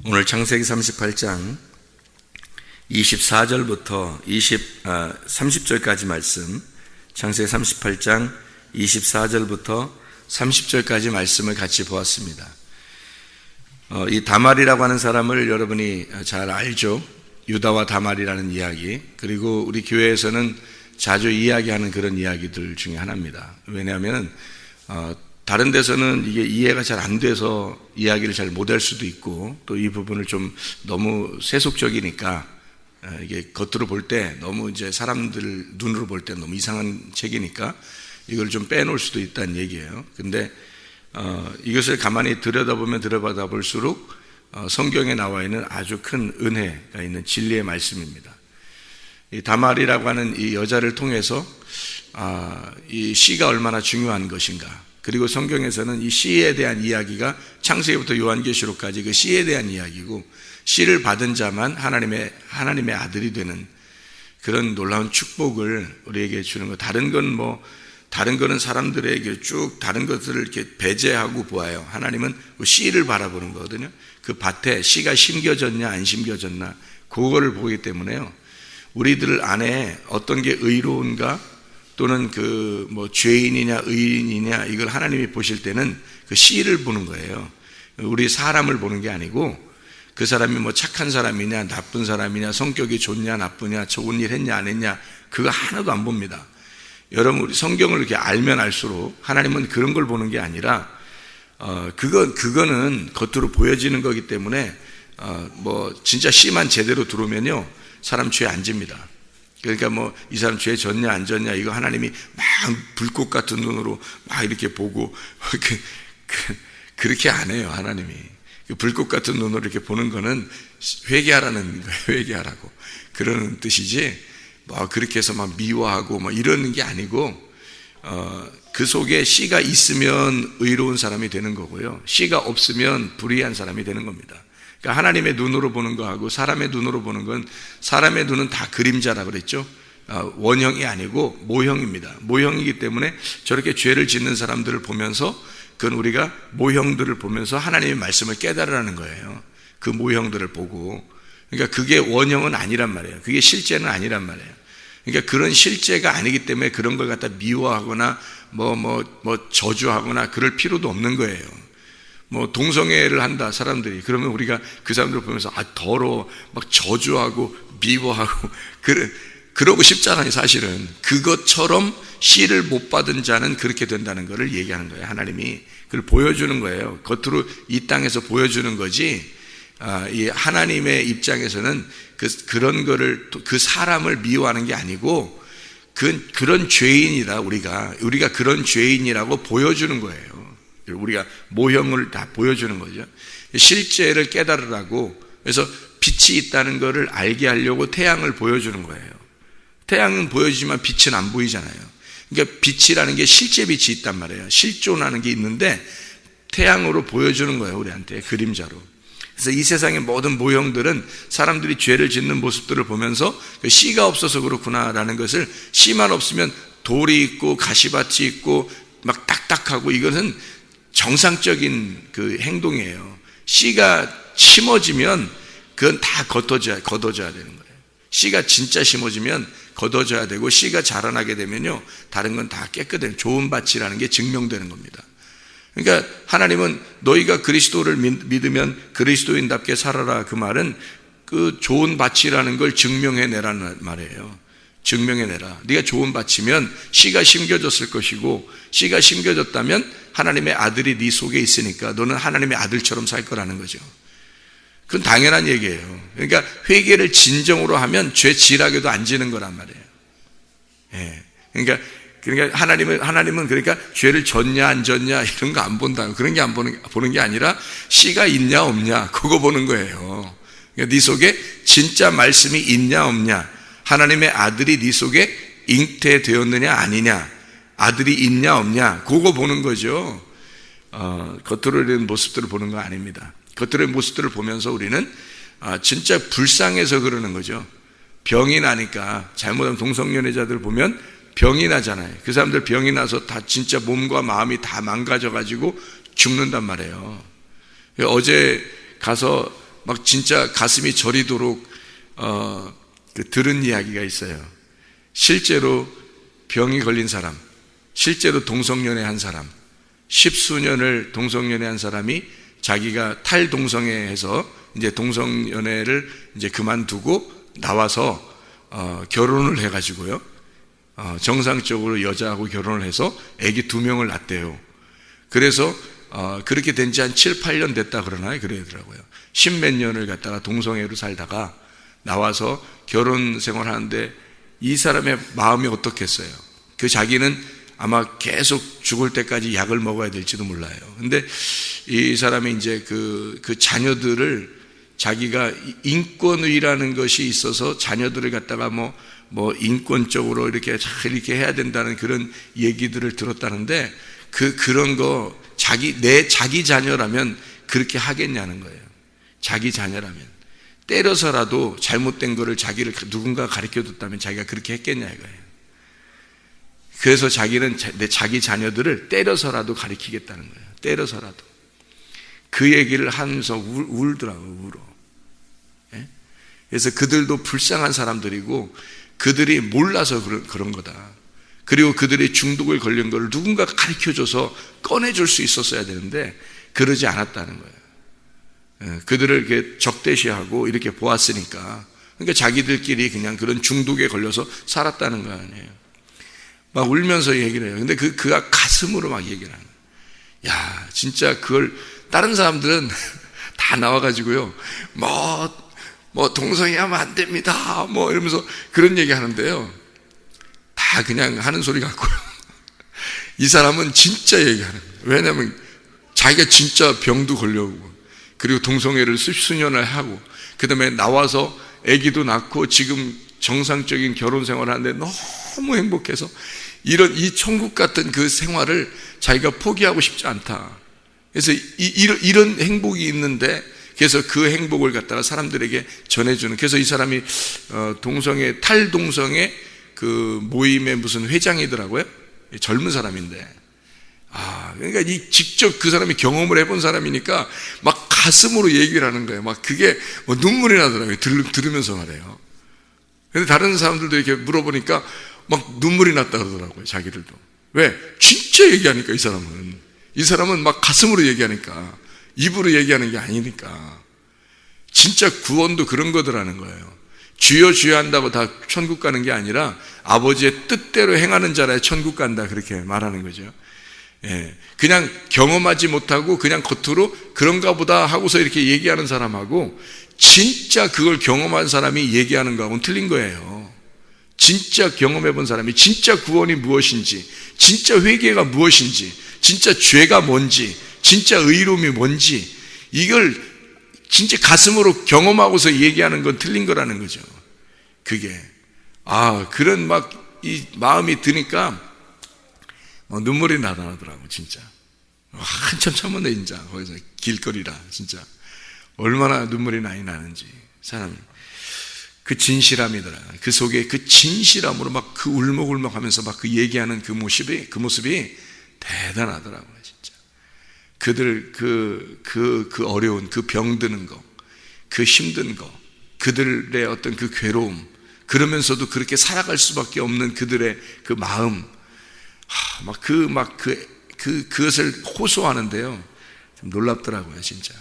오늘 창세기 38장 24절부터 30절까지 말씀, 창세기 38장 24절부터 30절까지 말씀을 같이 보았습니다. 이 다말이라고 하는 사람을 여러분이 잘 알죠. 유다와 다말이라는 이야기, 그리고 우리 교회에서는 자주 이야기하는 그런 이야기들 중에 하나입니다. 왜냐하면 다른 데서는 이게 이해가 잘 안 돼서 이야기를 잘 못할 수도 있고, 또 이 부분을 좀 너무 세속적이니까 이게 겉으로 볼 때 너무 이제 사람들 눈으로 볼 때 너무 이상한 책이니까 이걸 좀 빼놓을 수도 있다는 얘기예요. 근데 이것을 가만히 들여다보면 들여다봐 볼수록 성경에 나와 있는 아주 큰 은혜가 있는 진리의 말씀입니다. 이 다말이라고 하는 이 여자를 통해서 이 씨가 얼마나 중요한 것인가, 그리고 성경에서는 이 씨에 대한 이야기가 창세기부터 요한계시록까지 그 씨에 대한 이야기고, 씨를 받은 자만 하나님의 아들이 되는 그런 놀라운 축복을 우리에게 주는 것. 다른 거는 사람들에게 쭉 다른 것들을 이렇게 배제하고 보아요. 하나님은 그 씨를 바라보는 거거든요. 그 밭에 씨가 심겨졌냐 안 심겨졌나, 그거를 보기 때문에요. 우리들 안에 어떤 게 의로운가, 또는 죄인이냐 의인이냐, 이걸 하나님이 보실 때는 그 씨를 보는 거예요. 우리 사람을 보는 게 아니고, 그 사람이 착한 사람이냐 나쁜 사람이냐, 성격이 좋냐 나쁘냐, 좋은 일 했냐 안 했냐, 그거 하나도 안 봅니다. 여러분, 우리 성경을 이렇게 알면 알수록 하나님은 그런 걸 보는 게 아니라 그거는 겉으로 보여지는 거기 때문에 진짜 씨만 제대로 들어오면요 사람 죄 안 집니다. 그러니까 이 사람 죄 졌냐 안 졌냐, 이거 하나님이 막 불꽃 같은 눈으로 막 이렇게 보고 그렇게 안 해요. 하나님이 불꽃 같은 눈으로 이렇게 보는 거는 회개하라는 거예요. 회개하라고 그러는 뜻이지, 그렇게 해서 막 미워하고 이러는 게 아니고, 그 속에 씨가 있으면 의로운 사람이 되는 거고요, 씨가 없으면 불의한 사람이 되는 겁니다. 그러니까 하나님의 눈으로 보는 거하고 사람의 눈으로 보는 건, 사람의 눈은 다 그림자라고 그랬죠. 원형이 아니고 모형입니다. 모형이기 때문에 저렇게 죄를 짓는 사람들을 보면서, 그건 우리가 모형들을 보면서 하나님의 말씀을 깨달으라는 거예요. 그 모형들을 보고. 그러니까 그게 원형은 아니란 말이에요. 그게 실제는 아니란 말이에요. 그러니까 그런 실제가 아니기 때문에 그런 걸 갖다 미워하거나 저주하거나 그럴 필요도 없는 거예요. 동성애를 한다 사람들이, 그러면 우리가 그 사람들을 보면서 더러워 막 저주하고 미워하고 그러고 싶잖아요. 사실은 그것처럼 씨를 못 받은 자는 그렇게 된다는 것을 얘기하는 거예요. 하나님이 그걸 보여주는 거예요. 겉으로 이 땅에서 보여주는 거지, 이 하나님의 입장에서는 그런 거를, 그 사람을 미워하는 게 아니고, 그런 죄인이다, 우리가 그런 죄인이라고 보여주는 거예요. 우리가 모형을 다 보여주는 거죠. 실제를 깨달으라고. 그래서 빛이 있다는 것을 알게 하려고 태양을 보여주는 거예요. 태양은 보여주지만 빛은 안 보이잖아요. 그러니까 빛이라는 게 실제 빛이 있단 말이에요. 실존하는 게 있는데 태양으로 보여주는 거예요, 우리한테 그림자로. 그래서 이 세상의 모든 모형들은 사람들이 죄를 짓는 모습들을 보면서 씨가 없어서 그렇구나라는 것을, 씨만 없으면 돌이 있고 가시밭이 있고 막 딱딱하고, 이것은 정상적인 그 행동이에요. 씨가 심어지면 그건 다 걷어져야 되는 거예요. 씨가 진짜 심어지면 걷어져야 되고, 씨가 자라나게 되면요 다른 건 다 깨끗해요. 좋은 밭이라는 게 증명되는 겁니다. 그러니까 하나님은 너희가 그리스도를 믿으면 그리스도인답게 살아라, 그 말은 그 좋은 밭이라는 걸 증명해내라는 말이에요. 증명해내라. 네가 좋은 밭이면 씨가 심겨졌을 것이고, 씨가 심겨졌다면 하나님의 아들이 네 속에 있으니까 너는 하나님의 아들처럼 살 거라는 거죠. 그건 당연한 얘기예요. 그러니까 회개를 진정으로 하면 죄 지라게도 안 지는 거란 말이에요. 예. 그러니까 하나님은 그러니까 죄를 졌냐 안 졌냐 이런 거 안 본다. 그런 게 보는 게 아니라 씨가 있냐 없냐 그거 보는 거예요. 그러니까 네 속에 진짜 말씀이 있냐 없냐, 하나님의 아들이 네 속에 잉태되었느냐 아니냐, 아들이 있냐 없냐, 그거 보는 거죠. 겉으로 된 모습들을 보는 거 아닙니다. 겉으로의 모습들을 보면서 우리는 진짜 불쌍해서 그러는 거죠. 병이 나니까, 잘못하면 동성연애자들 보면 병이 나잖아요. 그 사람들 병이 나서 다 진짜 몸과 마음이 다 망가져가지고 죽는단 말이에요. 어제 가서 막 진짜 가슴이 저리도록 들은 이야기가 있어요. 실제로 병이 걸린 사람, 실제로 동성연애한 사람, 10수년을 동성연애한 사람이 자기가 탈동성애해서 이제 동성연애를 이제 그만두고 나와서 결혼을 해가지고요, 정상적으로 여자하고 결혼을 해서 아기 2명을 낳았대요. 그래서 그렇게 된 지 한 7, 8년 됐다 그러나요? 그러더라고요. 10몇 년을 갖다가 동성애로 살다가 나와서 결혼 생활하는데 이 사람의 마음이 어떻겠어요? 그 자기는 아마 계속 죽을 때까지 약을 먹어야 될지도 몰라요. 근데 이 사람이 이제 그 자녀들을 자기가 인권위라는 것이 있어서 자녀들을 갖다가 뭐 인권적으로 이렇게 해야 된다는 그런 얘기들을 들었다는데 그런 거 내 자기 자녀라면 그렇게 하겠냐는 거예요. 자기 자녀라면 때려서라도 잘못된 거를 자기를 누군가 가르쳐 줬다면 자기가 그렇게 했겠냐 이거예요. 그래서 자기는 자기 자녀들을 때려서라도 가르치겠다는 거예요. 때려서라도. 그 얘기를 하면서 울더라고요. 울어. 예? 그래서 그들도 불쌍한 사람들이고 그들이 몰라서 그런 거다. 그리고 그들이 중독을 걸린 걸 누군가 가르쳐줘서 꺼내줄 수 있었어야 되는데 그러지 않았다는 거예요. 그들을 이렇게 적대시하고 이렇게 보았으니까, 그러니까 자기들끼리 그냥 그런 중독에 걸려서 살았다는 거 아니에요. 막 울면서 얘기를 해요. 근데 그가 가슴으로 막 얘기를 하는 거예요. 야, 진짜 그걸 다른 사람들은 다 나와가지고요, 뭐 동성애하면 안 됩니다, 뭐 이러면서 그런 얘기 하는데요, 다 그냥 하는 소리 같고요. 이 사람은 진짜 얘기하는 거예요. 왜냐하면 자기가 진짜 병도 걸려오고, 그리고 동성애를 수년을 하고, 그 다음에 나와서 아기도 낳고 지금 정상적인 결혼 생활을 하는데 너무 행복해서 이 천국 같은 그 생활을 자기가 포기하고 싶지 않다. 그래서 이런 행복이 있는데, 그래서 그 행복을 갖다가 사람들에게 전해주는, 그래서 이 사람이 동성애, 탈동성애 그 모임의 무슨 회장이더라고요. 젊은 사람인데. 그러니까 직접 그 사람이 경험을 해본 사람이니까 막 가슴으로 얘기를 하는 거예요. 막 그게 눈물이 나더라고요. 들으면서 말해요. 근데 다른 사람들도 이렇게 물어보니까 막 눈물이 났다 그러더라고요. 자기들도. 왜? 진짜 얘기하니까 이 사람은 막 가슴으로 얘기하니까, 입으로 얘기하는 게 아니니까. 진짜 구원도 그런 거더라는 거예요. 주여 주여 한다고 다 천국 가는 게 아니라 아버지의 뜻대로 행하는 자라야 천국 간다, 그렇게 말하는 거죠. 예, 그냥 경험하지 못하고 그냥 겉으로 그런가 보다 하고서 이렇게 얘기하는 사람하고 진짜 그걸 경험한 사람이 얘기하는 거하고는 틀린 거예요. 진짜 경험해 본 사람이 진짜 구원이 무엇인지, 진짜 회개가 무엇인지, 진짜 죄가 뭔지, 진짜 의로움이 뭔지, 이걸 진짜 가슴으로 경험하고서 얘기하는 건 틀린 거라는 거죠. 그게 그런 이 마음이 드니까 눈물이 나더라고. 진짜 한참 참았네. 진짜 거기서 길거리라 진짜 얼마나 눈물이 많이 나는지. 사람이 그 진실함이더라. 그 속에 그 진실함으로 막 그 울먹울먹하면서 막 그 얘기하는 그 모습이 대단하더라고요. 진짜 그들 그 어려운, 그 병드는 거, 그 힘든 거, 그들의 어떤 그 괴로움, 그러면서도 그렇게 살아갈 수밖에 없는 그들의 그 마음, 그것을 호소하는데요, 좀 놀랍더라고요. 진짜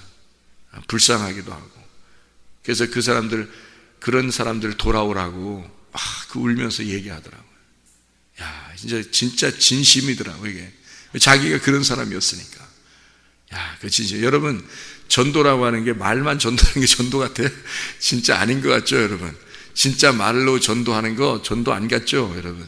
불쌍하기도 하고. 그래서 그런 사람들 돌아오라고 그 울면서 얘기하더라고요. 야, 진짜 진심이더라고요. 이게 자기가 그런 사람이었으니까. 야, 그 진짜 여러분, 전도라고 하는 게 말만 전도하는 게 전도 같아요? 진짜 아닌 것 같죠, 여러분? 진짜 말로 전도하는 거 전도 안 같죠, 여러분?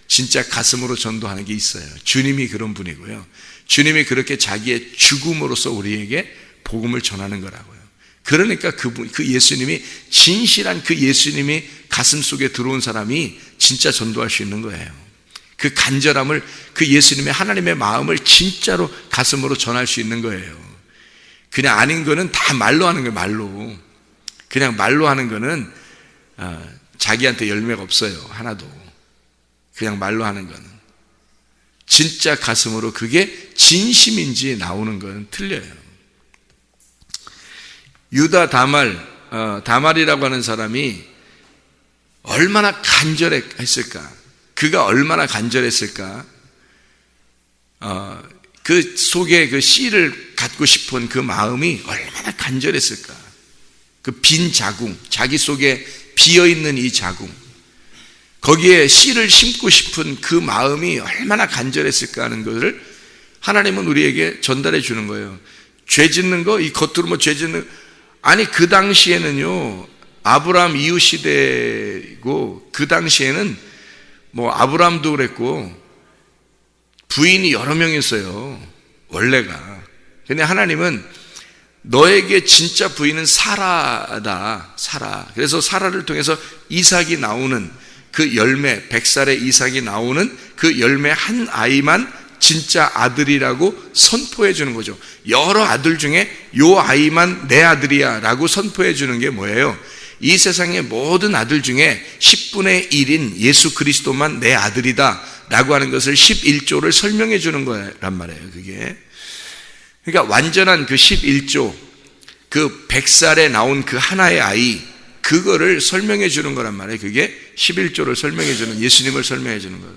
진짜 가슴으로 전도하는 게 있어요. 주님이 그런 분이고요. 주님이 그렇게 자기의 죽음으로써 우리에게 복음을 전하는 거라고요. 그러니까 그 예수님이, 진실한 그 예수님이 가슴 속에 들어온 사람이 진짜 전도할 수 있는 거예요. 그 간절함을, 그 예수님의 하나님의 마음을 진짜로 가슴으로 전할 수 있는 거예요. 그냥 아닌 거는 다 말로 하는 거예요. 말로. 그냥 말로 하는 거는 자기한테 열매가 없어요. 하나도. 그냥 말로 하는 거는. 진짜 가슴으로 그게 진심인지 나오는 건 틀려요. 유다 다말이라고 하는 사람이 얼마나 간절했을까? 그가 얼마나 간절했을까? 그 속에 그 씨를 갖고 싶은 그 마음이 얼마나 간절했을까? 그 빈 자궁, 자기 속에 비어있는 이 자궁, 거기에 씨를 심고 싶은 그 마음이 얼마나 간절했을까 하는 것을 하나님은 우리에게 전달해 주는 거예요. 죄 짓는 거, 이 겉으로 뭐 죄 짓는, 아니 그 당시에는요, 아브라함 이후 시대고, 그 당시에는 뭐 아브라함도 그랬고 부인이 여러 명이었어요, 원래가. 근데 하나님은 너에게 진짜 부인은 사라다, 사라. 그래서 사라를 통해서 이삭이 나오는 그 열매, 100살의 이삭이 나오는 그 열매 한 아이만 진짜 아들이라고 선포해 주는 거죠. 여러 아들 중에 요 아이만 내 아들이야 라고 선포해 주는 게 뭐예요? 이 세상의 모든 아들 중에 10분의 1인 예수 그리스도만 내 아들이다 라고 하는 것을 11조를 설명해 주는 거란 말이에요, 그게. 그러니까 완전한 그 11조, 그 100살에 나온 그 하나의 아이, 그거를 설명해 주는 거란 말이에요. 그게 11조를 설명해 주는, 예수님을 설명해 주는 거예요.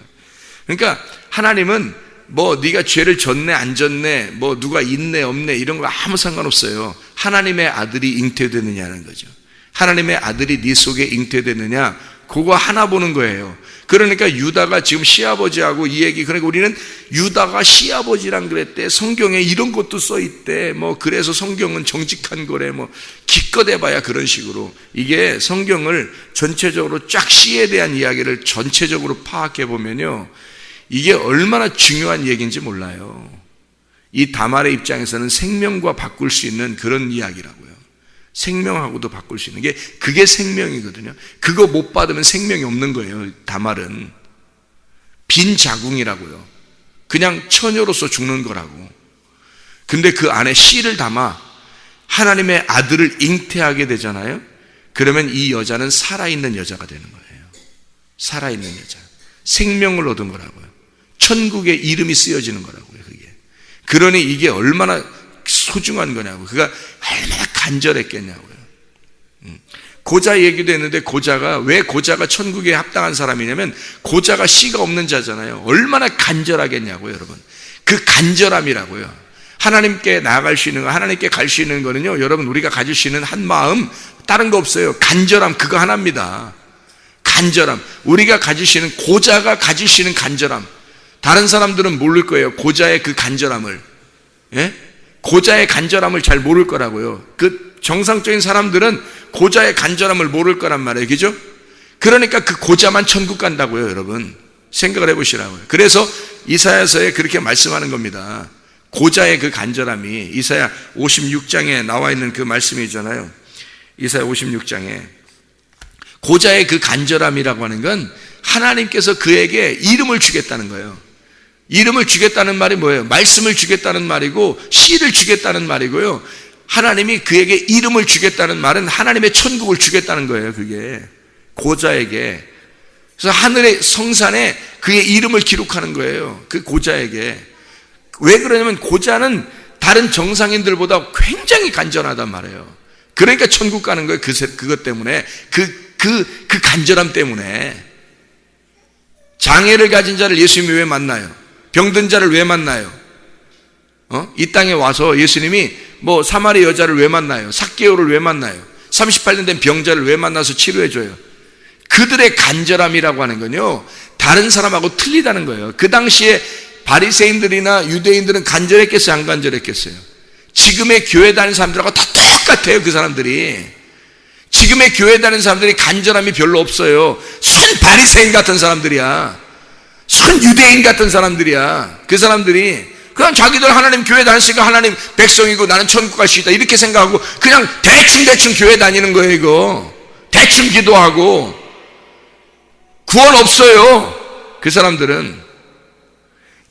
그러니까 하나님은 뭐 네가 죄를 졌네 안 졌네, 뭐 누가 있네 없네 이런 거 아무 상관없어요. 하나님의 아들이 잉태되느냐는 거죠. 하나님의 아들이 네 속에 잉태되느냐, 그거 하나 보는 거예요. 그러니까 유다가 지금 시아버지하고 이 얘기, 그러니까 우리는 유다가 시아버지랑 그랬대, 성경에 이런 것도 써 있대, 뭐 그래서 성경은 정직한 거래, 뭐 기껏 해봐야 그런 식으로. 이게 성경을 전체적으로 쫙 씨에 대한 이야기를 전체적으로 파악해 보면요, 이게 얼마나 중요한 얘기인지 몰라요. 이 다말의 입장에서는 생명과 바꿀 수 있는 그런 이야기라고요. 생명하고도 바꿀 수 있는 게, 그게 생명이거든요. 그거 못 받으면 생명이 없는 거예요. 다말은 빈 자궁이라고요. 그냥 처녀로서 죽는 거라고. 근데 그 안에 씨를 담아 하나님의 아들을 잉태하게 되잖아요. 그러면 이 여자는 살아있는 여자가 되는 거예요. 살아있는 여자, 생명을 얻은 거라고요. 천국에 이름이 쓰여지는 거라고요, 그게. 그러니 이게 얼마나 소중한 거냐고. 그가 얼마나 간절했겠냐고요. 고자 얘기도 했는데, 고자가, 왜 고자가 천국에 합당한 사람이냐면 고자가 씨가 없는 자잖아요. 얼마나 간절하겠냐고요, 여러분. 그 간절함이라고요. 하나님께 나아갈 수 있는 거, 하나님께 갈 수 있는 거는요, 여러분, 우리가 가질 수 있는 한 마음, 다른 거 없어요. 간절함, 그거 하나입니다. 간절함. 우리가 가질 수 있는, 고자가 가질 수 있는 간절함. 다른 사람들은 모를 거예요, 고자의 그 간절함을. 예? 고자의 간절함을 잘 모를 거라고요. 그 정상적인 사람들은 고자의 간절함을 모를 거란 말이에요, 그죠? 그러니까 그 고자만 천국 간다고요, 여러분. 생각을 해보시라고요. 그래서 이사야서에 그렇게 말씀하는 겁니다. 고자의 그 간절함이, 이사야 56장에 나와 있는 그 말씀이잖아요. 이사야 56장에 고자의 그 간절함이라고 하는 건 하나님께서 그에게 이름을 주겠다는 거예요. 이름을 주겠다는 말이 뭐예요? 말씀을 주겠다는 말이고, 씨를 주겠다는 말이고요. 하나님이 그에게 이름을 주겠다는 말은 하나님의 천국을 주겠다는 거예요, 그게. 고자에게. 그래서 하늘의 성산에 그의 이름을 기록하는 거예요, 그 고자에게. 왜 그러냐면 고자는 다른 정상인들보다 굉장히 간절하단 말이에요. 그러니까 천국 가는 거예요, 그것 때문에. 그 간절함 때문에. 장애를 가진 자를 예수님이 왜 만나요? 병든 자를 왜 만나요? 이 땅에 와서 예수님이 뭐 사마리 여자를 왜 만나요? 삭개오를 왜 만나요? 38년 된 병자를 왜 만나서 치료해줘요? 그들의 간절함이라고 하는 건요, 다른 사람하고 틀리다는 거예요. 그 당시에 바리새인들이나 유대인들은 간절했겠어요, 안 간절했겠어요? 지금의 교회 다니는 사람들하고 다 똑같아요, 그 사람들이. 지금의 교회 다니는 사람들이 간절함이 별로 없어요. 순 바리새인 같은 사람들이야. 순 유대인 같은 사람들이야. 그 사람들이 그냥 자기들 하나님 교회 다니니까 하나님 백성이고 나는 천국 갈 수 있다 이렇게 생각하고 그냥 대충 교회 다니는 거예요. 이거 대충 기도하고 구원 없어요. 그 사람들은.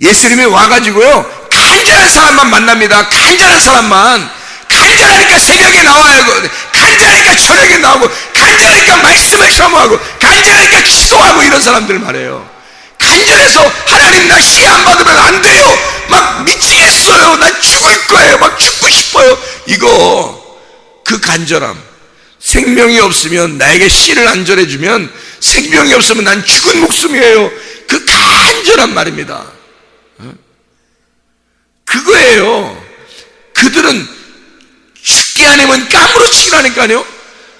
예수님이 와가지고요, 간절한 사람만 만납니다. 간절한 사람만. 간절하니까 새벽에 나와요. 간절하니까 저녁에 나오고, 간절하니까 말씀을 사모하고, 간절하니까 기도하고, 이런 사람들 말해요. 간절해서 하나님 나 씨 안 받으면 안 돼요, 막 미치겠어요, 난 죽을 거예요, 막 죽고 싶어요, 이거 그 간절함, 생명이 없으면 나에게 씨를 안 전해주면 생명이 없으면 난 죽은 목숨이에요. 그 간절한 말입니다. 그거예요. 그들은 죽게 아니면 까무러치기라니까요.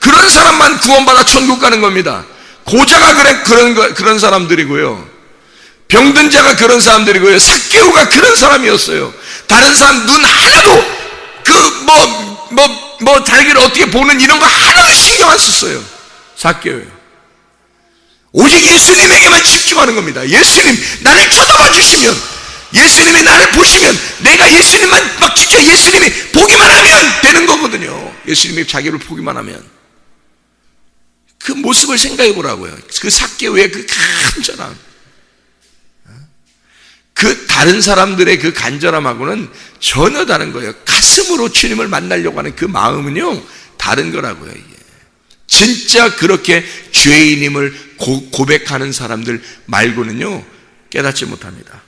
그런 사람만 구원받아 천국 가는 겁니다. 고자가 그런 사람들이고요. 병든 자가 그런 사람들이고요. 삭개오가 그런 사람이었어요. 다른 사람 눈 하나도 자기를 어떻게 보는 이런 거 하나도 신경 안 썼어요. 삭개오예요. 오직 예수님에게만 집중하는 겁니다. 예수님 나를 쳐다봐 주시면, 예수님이 나를 보시면, 내가 예수님만 막 지켜 예수님이 보기만 하면 되는 거거든요. 예수님이 자기를 보기만 하면. 그 모습을 생각해 보라고요. 그 삭개오의 그 간절함, 그 다른 사람들의 그 간절함하고는 전혀 다른 거예요. 가슴으로 주님을 만나려고 하는 그 마음은요 다른 거라고요. 이게 진짜 그렇게 죄인임을 고백하는 사람들 말고는요 깨닫지 못합니다.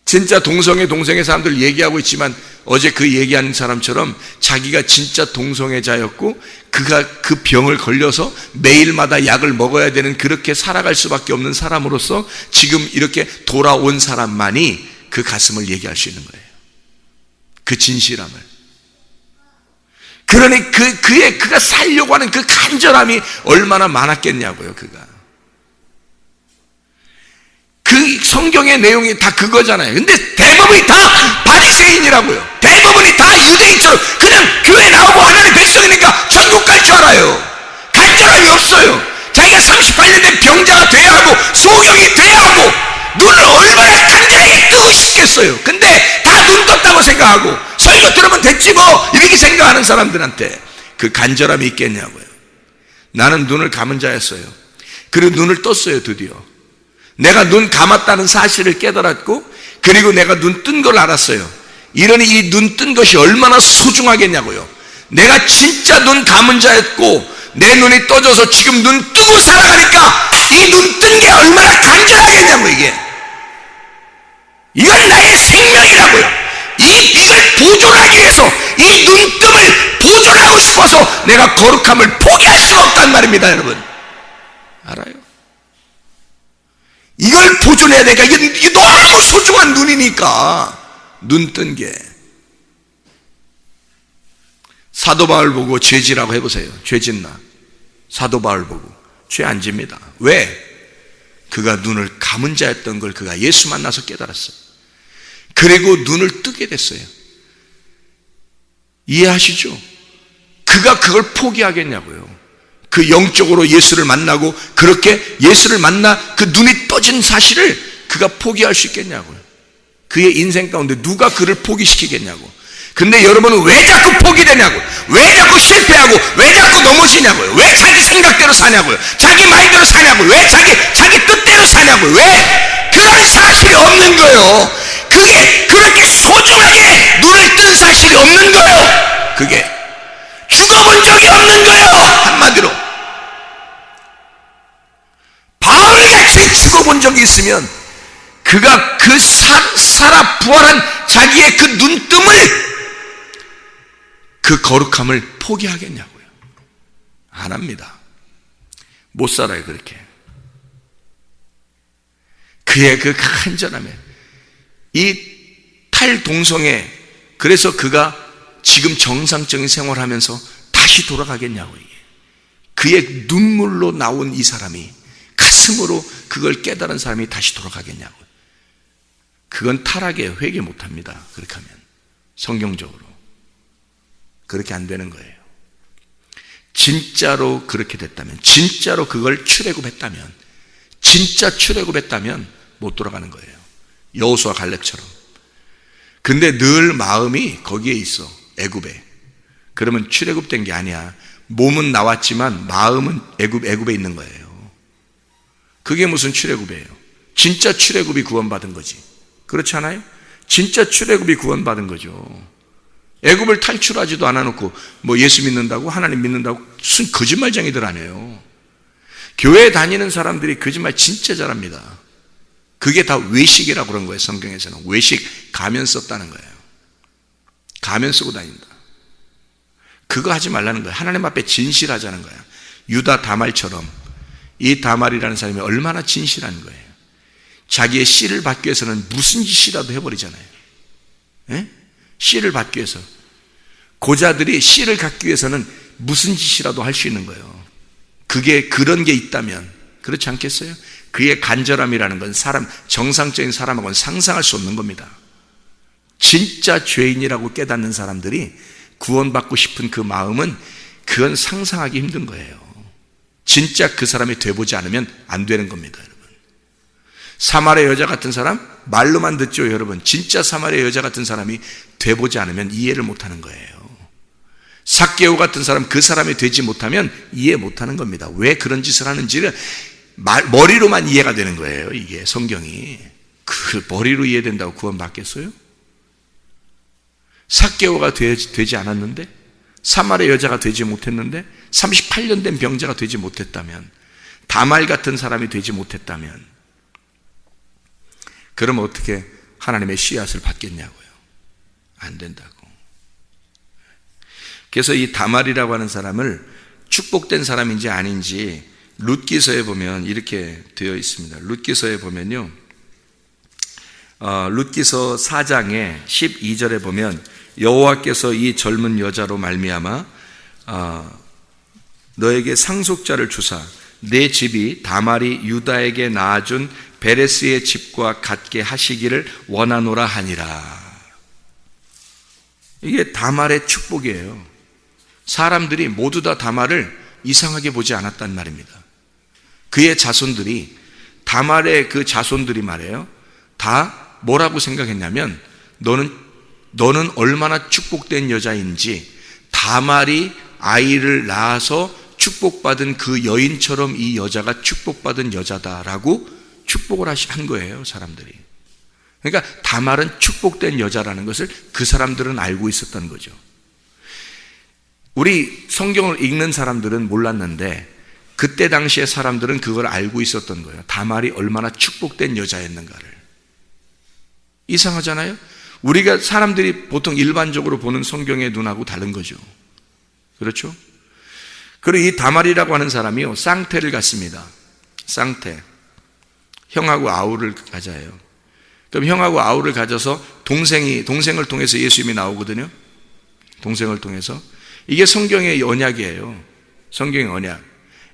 진짜 동성애 사람들 얘기하고 있지만 어제 그 얘기하는 사람처럼 자기가 진짜 동성애자였고 그가 그 병을 걸려서 매일마다 약을 먹어야 되는, 그렇게 살아갈 수밖에 없는 사람으로서 지금 이렇게 돌아온 사람만이 그 가슴을 얘기할 수 있는 거예요. 그 진실함을. 그러니 그가 살려고 하는 그 간절함이 얼마나 많았겠냐고요. 그 성경의 내용이 다 그거잖아요. 근데 대부분이 다 바리새인이라고요. 대부분이 다 유대인처럼 그냥 교회 나오고 하나님 백성이니까 천국 갈 줄 알아요. 간절함이 없어요. 자기가 38년 된 병자가 돼야 하고 소경이 돼야 하고 눈을 얼마나 간절하게 뜨고 싶겠어요. 근데 다 눈 떴다고 생각하고 설교 들으면 됐지 뭐 이렇게 생각하는 사람들한테 그 간절함이 있겠냐고요. 나는 눈을 감은 자였어요. 그리고 눈을 떴어요. 드디어 내가 눈 감았다는 사실을 깨달았고, 그리고 내가 눈 뜬 걸 알았어요. 이러니 이 눈 뜬 것이 얼마나 소중하겠냐고요. 내가 진짜 눈 감은 자였고 내 눈이 떠져서 지금 눈 뜨고 살아가니까 이 눈 뜬 게 얼마나 간절하겠냐고. 이건 나의 생명이라고요. 이걸 보존하기 위해서, 이 눈뜸을 보존하고 싶어서 내가 거룩함을 포기할 수가 없단 말입니다. 여러분 알아요? 이걸 보존해야 되니까. 이게 너무 소중한 눈이니까. 눈 뜬 게. 사도 바울 보고 죄지라고 해보세요. 죄짓나? 사도 바울 보고 죄 안 집니다. 왜? 그가 눈을 감은 자였던 걸 그가 예수 만나서 깨달았어요. 그리고 눈을 뜨게 됐어요. 이해하시죠? 그가 그걸 포기하겠냐고요. 그 영적으로 예수를 만나고 그렇게 예수를 만나 그 눈이 떠진 사실을 그가 포기할 수 있겠냐고요. 그의 인생 가운데 누가 그를 포기시키겠냐고. 근데 여러분은 왜 자꾸 포기되냐고. 왜 자꾸 실패하고 왜 자꾸 넘어지냐고요. 왜 자기 생각대로 사냐고요. 자기 마인드로 사냐고요. 왜 자기 뜻대로 사냐고요. 왜? 그런 사실이 없는 거예요. 그게 그렇게 소중하게 눈을 뜬 사실이 없는 거예요. 그게 죽어본 적이 없는 거예요. 한마디로 바울같이 죽어본 적이 있으면 그가 그 살아 부활한 자기의 그 눈뜸을, 그 거룩함을 포기하겠냐고요. 안 합니다. 못 살아요. 그렇게. 그의 그 간절함에 이 탈동성애, 그래서 그가 지금 정상적인 생활하면서 다시 돌아가겠냐고. 그의 눈물로 나온 이 사람이, 가슴으로 그걸 깨달은 사람이 다시 돌아가겠냐고. 그건 타락이에요. 회개 못합니다. 그렇게 하면 성경적으로 그렇게 안 되는 거예요. 진짜로 그렇게 됐다면, 진짜로 그걸 출애굽했다면, 진짜 출애굽했다면 못 돌아가는 거예요. 여호수아 갈렙처럼. 근데 늘 마음이 거기에 있어. 애굽에. 그러면 출애굽된 게 아니야. 몸은 나왔지만 마음은 애굽에 있는 거예요. 그게 무슨 출애굽이에요? 진짜 출애굽이 구원받은 거지. 그렇지 않아요? 진짜 출애굽이 구원받은 거죠. 애굽을 탈출하지도 않아놓고 뭐 예수 믿는다고, 하나님 믿는다고 무슨 거짓말쟁이들 아니에요. 교회 다니는 사람들이 거짓말 진짜 잘합니다. 그게 다 외식이라고 그런 거예요. 성경에서는 외식, 가면 썼다는 거예요. 가면 쓰고 다닌다. 그거 하지 말라는 거예요. 하나님 앞에 진실하자는 거예요. 유다 다말처럼 이 다말이라는 사람이 얼마나 진실한 거예요. 자기의 씨를 받기 위해서는 무슨 짓이라도 해버리잖아요. 예? 씨를 받기 위해서. 고자들이 씨를 갖기 위해서는 무슨 짓이라도 할 수 있는 거예요. 그게 그런 게 있다면 그렇지 않겠어요? 그의 간절함이라는 건 정상적인 사람하고는 상상할 수 없는 겁니다. 진짜 죄인이라고 깨닫는 사람들이 구원받고 싶은 그 마음은 그건 상상하기 힘든 거예요. 진짜 그 사람이 돼보지 않으면 안 되는 겁니다, 여러분. 사마리아 여자 같은 사람? 말로만 듣죠, 여러분. 진짜 사마리아 여자 같은 사람이 돼보지 않으면 이해를 못하는 거예요. 삭개오 같은 사람, 그 사람이 되지 못하면 이해 못하는 겁니다. 왜 그런 짓을 하는지를 머리로만 이해가 되는 거예요. 이게 성경이. 그 머리로 이해된다고 구원받겠어요? 삭개오가 되지 않았는데, 사마리아 여자가 되지 못했는데, 38년 된 병자가 되지 못했다면, 다말 같은 사람이 되지 못했다면, 그러면 어떻게 하나님의 씨앗을 받겠냐고요. 안 된다고. 그래서 이 다말이라고 하는 사람을 축복된 사람인지 아닌지 룻기서에 보면 이렇게 되어 있습니다. 룻기서에 보면요, 룻기서 4장의 12절에 보면 여호와께서 이 젊은 여자로 말미암아 너에게 상속자를 주사 내 집이 다말이 유다에게 낳아준 베레스의 집과 같게 하시기를 원하노라 하니라. 이게 다말의 축복이에요. 사람들이 모두 다 다말을 이상하게 보지 않았단 말입니다. 그의 자손들이, 다말의 그 자손들이 말이에요, 다 뭐라고 생각했냐면 너는 얼마나 축복된 여자인지 다말이 아이를 낳아서 축복받은 그 여인처럼 이 여자가 축복받은 여자다라고 축복을 한 거예요, 사람들이. 그러니까 다말은 축복된 여자라는 것을 그 사람들은 알고 있었던 거죠. 우리 성경을 읽는 사람들은 몰랐는데 그때 당시의 사람들은 그걸 알고 있었던 거예요. 다말이 얼마나 축복된 여자였는가를. 이상하잖아요? 우리가 사람들이 보통 일반적으로 보는 성경의 눈하고 다른 거죠. 그렇죠? 그리고 이 다말이라고 하는 사람이요, 쌍태를 갖습니다. 쌍태. 형하고 아우를 가져요. 그럼 형하고 아우를 가져서 동생을 통해서 예수님이 나오거든요. 동생을 통해서. 이게 성경의 언약이에요. 성경의 언약.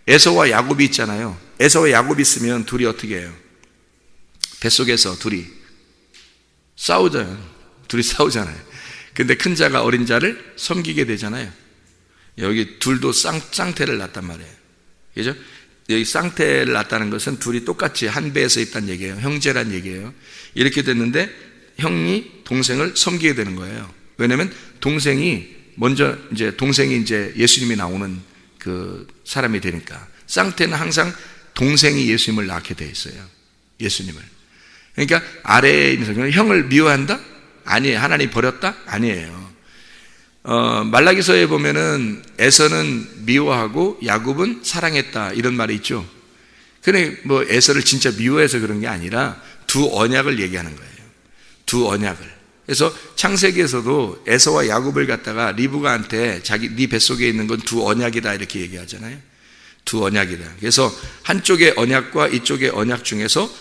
에서와 야곱이 있잖아요. 에서와 야곱이 있으면 둘이 어떻게 해요? 뱃속에서 둘이 싸우잖아요. 근데 큰 자가 어린 자를 섬기게 되잖아요. 여기 둘도 쌍태를 낳았단 말이에요. 그죠? 여기 쌍태를 낳았다는 것은 둘이 똑같이 한 배에서 있다는 얘기예요. 형제란 얘기예요. 이렇게 됐는데 형이 동생을 섬기게 되는 거예요. 왜냐면 동생이 예수님이 나오는 그 사람이 되니까. 쌍태는 항상 동생이 예수님을 낳게 돼 있어요. 예수님을. 그러니까 아래에 있는 성경은 형을 미워한다? 아니에요. 하나님 버렸다? 아니에요. 말라기서에 보면은 에서는 미워하고 야곱은 사랑했다 이런 말이 있죠. 근데 뭐 에서를 진짜 미워해서 그런 게 아니라 두 언약을 얘기하는 거예요. 두 언약을. 그래서 창세기에서도 에서와 야곱을 갖다가 리브가한테 네 뱃속에 있는 건 두 언약이다 이렇게 얘기하잖아요. 두 언약이다. 그래서 한쪽의 언약과 이쪽의 언약 중에서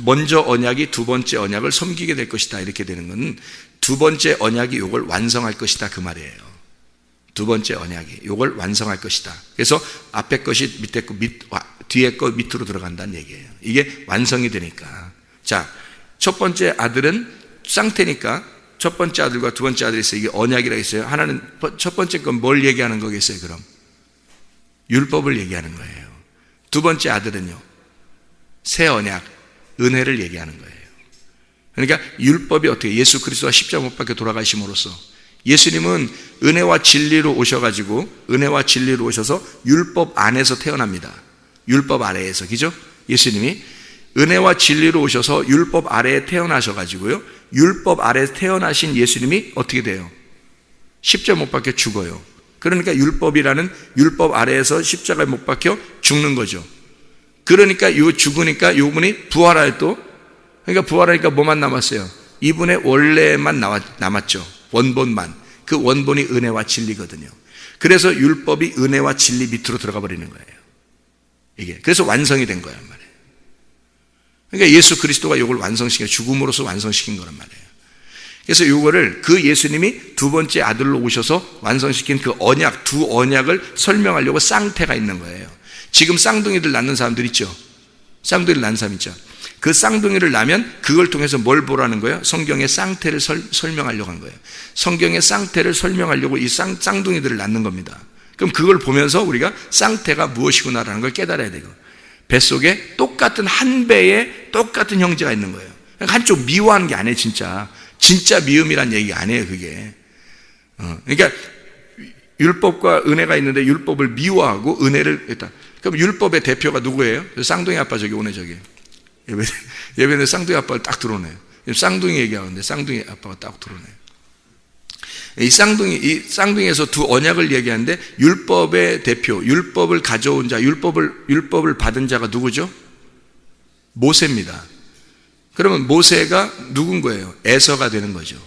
먼저 언약이 두 번째 언약을 섬기게 될 것이다 이렇게 되는 건 두 번째 언약이 이걸 완성할 것이다 그 말이에요. 두 번째 언약이 이걸 완성할 것이다. 그래서 앞에 것이 밑에 거 뒤에 거 밑으로 들어간다는 얘기예요. 이게 완성이 되니까. 자, 첫 번째 아들은 쌍태니까 첫 번째 아들과 두 번째 아들이 있어요. 이게 언약이라 했어요. 하나는 첫 번째 건 뭘 얘기하는 거겠어요? 그럼 율법을 얘기하는 거예요. 두 번째 아들은요, 새 언약, 은혜를 얘기하는 거예요. 그러니까 율법이 어떻게 예수 그리스도가 십자가 못 박혀 돌아가심으로써 예수님은 은혜와 진리로 오셔가지고 은혜와 진리로 오셔서 율법 안에서 태어납니다. 율법 아래에서, 그죠? 예수님이 은혜와 진리로 오셔서 율법 아래에 태어나셔가지고요, 율법 아래에 태어나신 예수님이 어떻게 돼요? 십자가 못 박혀 죽어요. 그러니까 율법이라는 율법 아래에서 십자가에 못 박혀 죽는 거죠. 그러니까 죽으니까 이분이 부활할 또, 그러니까 부활하니까 뭐만 남았어요? 이분의 원래만 남았죠. 원본만. 그 원본이 은혜와 진리거든요. 그래서 율법이 은혜와 진리 밑으로 들어가 버리는 거예요. 이게 그래서 완성이 된 거란 말이에요. 그러니까 예수 그리스도가 이걸 완성시켜 죽음으로써 완성시킨 거란 말이에요. 그래서 이거를 그 예수님이 두 번째 아들로 오셔서 완성시킨 그 언약, 두 언약을 설명하려고 쌍태가 있는 거예요. 지금 쌍둥이들 낳는 사람들 있죠. 쌍둥이를 낳는 사람 있죠. 그 쌍둥이를 낳으면 그걸 통해서 뭘 보라는 거예요? 성경의 쌍태를 설명하려고 한 거예요. 성경의 쌍태를 설명하려고 이 쌍둥이들을 낳는 겁니다. 그럼 그걸 보면서 우리가 쌍태가 무엇이구나라는 걸 깨달아야 되고, 뱃속에 똑같은 한 배의 똑같은 형제가 있는 거예요. 한쪽 미워하는 게 아니에요. 진짜 미움이란 얘기 아니에요. 그게 그러니까 율법과 은혜가 있는데 율법을 미워하고 은혜를 했다. 그럼 율법의 대표가 누구예요? 쌍둥이 아빠 저기 오네. 저기 예배는 쌍둥이 아빠를 딱 들어오네요. 쌍둥이 얘기하는데 쌍둥이 아빠가 딱 들어오네요. 이 쌍둥이에서 두 언약을 얘기하는데, 율법의 대표, 율법을 가져온 자, 율법을 받은 자가 누구죠? 모세입니다. 그러면 모세가 누군 거예요? 에서가 되는 거죠.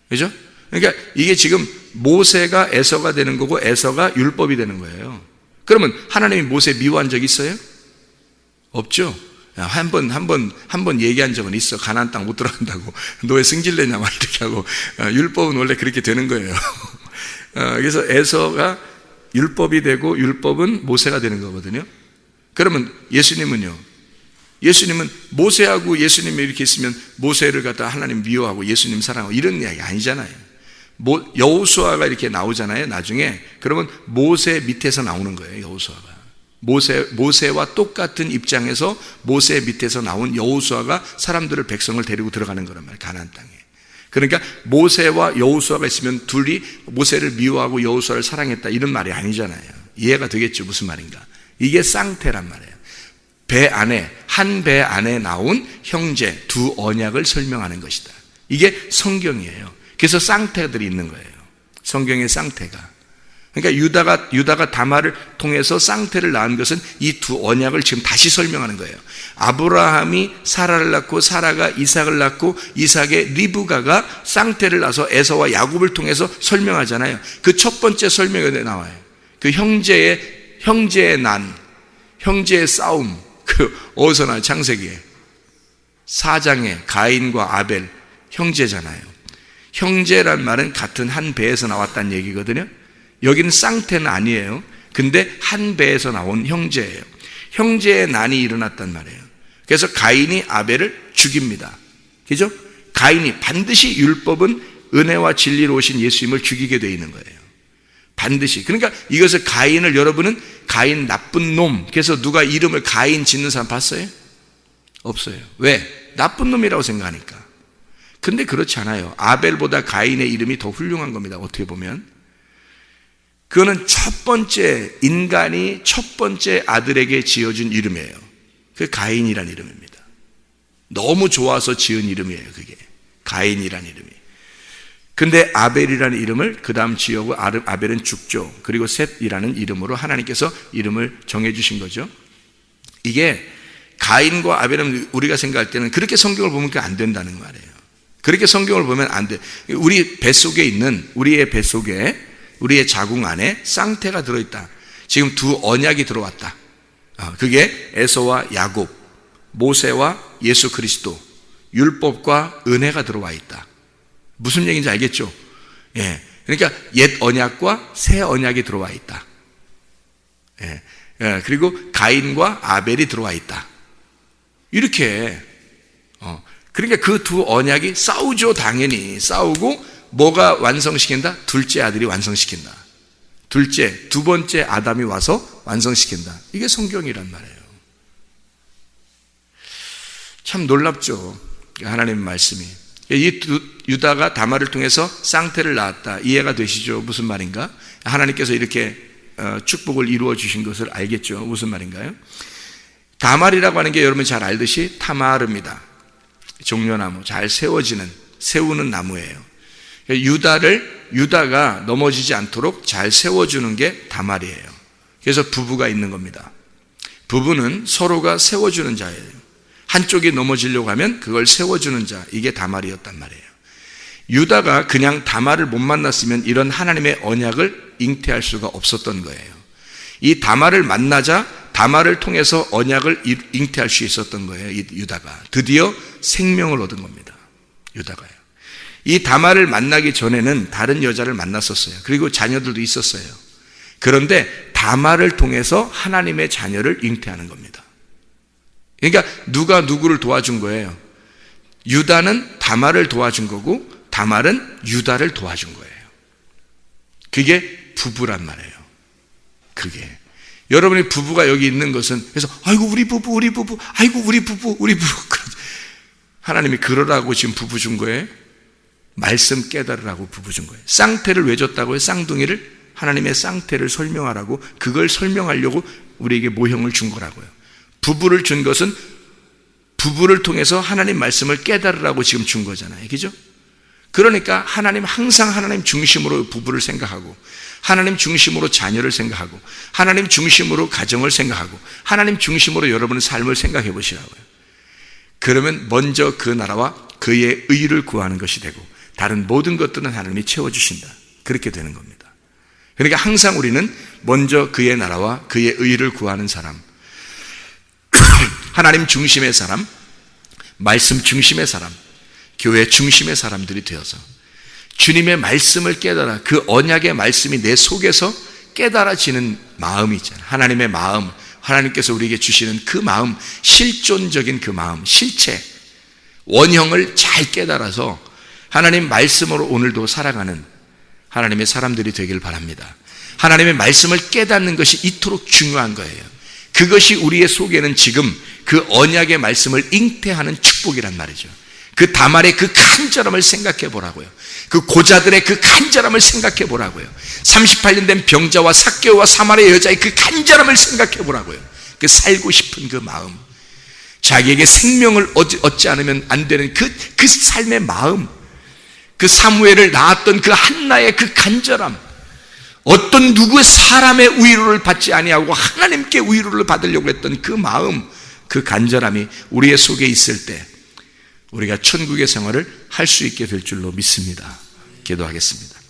그죠? 그러니까 이게 지금 모세가 에서가 되는 거고 에서가 율법이 되는 거예요. 그러면 하나님이 모세 미워한 적 있어요? 없죠. 한 번 얘기한 적은 있어. 가나안 땅 못 들어간다고. 너 왜 승질내냐 막 이렇게 하고. 율법은 원래 그렇게 되는 거예요. 그래서 에서가 율법이 되고 율법은 모세가 되는 거거든요. 그러면 예수님은요? 예수님은 모세하고 예수님이 이렇게 있으면 모세를 갖다 하나님 미워하고 예수님 사랑하고 이런 이야기 아니잖아요. 여호수아가 이렇게 나오잖아요. 나중에. 그러면 모세 밑에서 나오는 거예요. 여호수아가. 모세와 똑같은 입장에서 모세 밑에서 나온 여호수아가 사람들을, 백성을 데리고 들어가는 거란 말이에요. 가나안 땅에. 그러니까 모세와 여호수아가 있으면 둘이 모세를 미워하고 여호수아를 사랑했다 이런 말이 아니잖아요. 이해가 되겠죠? 무슨 말인가? 이게 쌍태란 말이에요. 한 배 안에 나온 형제, 두 언약을 설명하는 것이다. 이게 성경이에요. 그래서 쌍태들이 있는 거예요. 성경의 쌍태가. 그러니까 유다가 다말을 통해서 쌍태를 낳은 것은 이 두 언약을 지금 다시 설명하는 거예요. 아브라함이 사라를 낳고 사라가 이삭을 낳고 이삭의 리브가가 쌍태를 낳아서 에서와 야곱을 통해서 설명하잖아요. 그 첫 번째 설명에 나와요. 그 형제의 난, 형제의 싸움, 그 어디서 나와요? 창세기에 4장에 가인과 아벨 형제잖아요. 형제란 말은 같은 한 배에서 나왔다는 얘기거든요. 여기는 쌍태는 아니에요. 근데 한 배에서 나온 형제예요. 형제의 난이 일어났단 말이에요. 그래서 가인이 아벨을 죽입니다. 그죠? 가인이 반드시 율법은 은혜와 진리로 오신 예수님을 죽이게 되어 있는 거예요. 반드시. 그러니까 이것을 가인을, 여러분은 가인 나쁜 놈, 그래서 누가 이름을 가인 짓는 사람 봤어요? 없어요. 왜? 나쁜 놈이라고 생각하니까. 근데 그렇지 않아요. 아벨보다 가인의 이름이 더 훌륭한 겁니다. 어떻게 보면. 그거는 첫 번째, 인간이 첫 번째 아들에게 지어준 이름이에요. 그게 가인이란 이름입니다. 너무 좋아서 지은 이름이에요. 그게 가인이란 이름이. 근데 아벨이라는 이름을 그 다음 지어고, 아벨은 죽죠. 그리고 셋이라는 이름으로 하나님께서 이름을 정해주신 거죠. 이게 가인과 아벨은 우리가 생각할 때는 그렇게 성경을 보면 안 된다는 말이에요. 그렇게 성경을 보면 안 돼. 우리의 뱃속에 우리의 자궁 안에 쌍태가 들어있다. 지금 두 언약이 들어왔다. 그게 에서와 야곱, 모세와 예수 그리스도, 율법과 은혜가 들어와 있다. 무슨 얘기인지 알겠죠? 예. 그러니까 옛 언약과 새 언약이 들어와 있다. 예. 그리고 가인과 아벨이 들어와 있다. 이렇게. 그러니까 그 두 언약이 싸우죠. 당연히 싸우고, 뭐가 완성시킨다? 둘째 아들이 완성시킨다. 두 번째 아담이 와서 완성시킨다. 이게 성경이란 말이에요. 참 놀랍죠. 하나님의 말씀이. 유다가 다말을 통해서 쌍태를 낳았다. 이해가 되시죠? 무슨 말인가? 하나님께서 이렇게 축복을 이루어 주신 것을 알겠죠? 무슨 말인가요? 다말이라고 하는 게 여러분 잘 알듯이 타마르입니다. 종려나무, 잘 세우는 나무예요. 유다가 넘어지지 않도록 잘 세워주는 게 다말이에요. 그래서 부부가 있는 겁니다. 부부는 서로가 세워주는 자예요. 한쪽이 넘어지려고 하면 그걸 세워주는 자, 이게 다말이었단 말이에요. 유다가 그냥 다말을 못 만났으면 이런 하나님의 언약을 잉태할 수가 없었던 거예요. 이 다말을 만나자 다말을 통해서 언약을 잉태할 수 있었던 거예요. 이 유다가 드디어 생명을 얻은 겁니다. 유다가요. 이 다말을 만나기 전에는 다른 여자를 만났었어요. 그리고 자녀들도 있었어요. 그런데 다말을 통해서 하나님의 자녀를 잉태하는 겁니다. 그러니까 누가 누구를 도와준 거예요? 유다는 다말을 도와준 거고 다말은 유다를 도와준 거예요. 그게 부부란 말이에요. 그게 여러분의 부부가 여기 있는 것은 그래서 아이고 우리 부부 아이고 우리 부부 하나님이 그러라고 지금 부부 준 거예요? 말씀 깨달으라고 부부 준 거예요. 쌍태를 왜 줬다고요? 쌍둥이를 하나님의 쌍태를 설명하라고 그걸 설명하려고 우리에게 모형을 준 거라고요. 부부를 준 것은 부부를 통해서 하나님 말씀을 깨달으라고 지금 준 거잖아요. 그죠? 그러니까 하나님 항상 하나님 중심으로 부부를 생각하고 하나님 중심으로 자녀를 생각하고 하나님 중심으로 가정을 생각하고 하나님 중심으로 여러분의 삶을 생각해 보시라고요. 그러면 먼저 그 나라와 그의 의를 구하는 것이 되고 다른 모든 것들은 하나님이 채워주신다. 그렇게 되는 겁니다. 그러니까 항상 우리는 먼저 그의 나라와 그의 의를 구하는 사람, 하나님 중심의 사람, 말씀 중심의 사람, 교회 중심의 사람들이 되어서 주님의 말씀을 깨달아 그 언약의 말씀이 내 속에서 깨달아지는 마음이 있잖아요. 하나님의 마음, 하나님께서 우리에게 주시는 그 마음, 실존적인 그 마음, 실체, 원형을 잘 깨달아서 하나님 말씀으로 오늘도 살아가는 하나님의 사람들이 되길 바랍니다. 하나님의 말씀을 깨닫는 것이 이토록 중요한 거예요. 그것이 우리의 속에는 지금 그 언약의 말씀을 잉태하는 축복이란 말이죠. 그 다말의 그 간절함을 생각해 보라고요. 그 고자들의 그 간절함을 생각해 보라고요. 38년 된 병자와 삭개오와 사마리아 여자의 그 간절함을 생각해 보라고요. 그 살고 싶은 그 마음, 자기에게 생명을 얻지 않으면 안 되는 그 삶의 마음, 그 사무엘을 낳았던 그 한나의 그 간절함, 어떤 누구의 사람의 위로를 받지 아니하고 하나님께 위로를 받으려고 했던 그 마음, 그 간절함이 우리의 속에 있을 때 우리가 천국의 생활을 할 수 있게 될 줄로 믿습니다. 기도하겠습니다.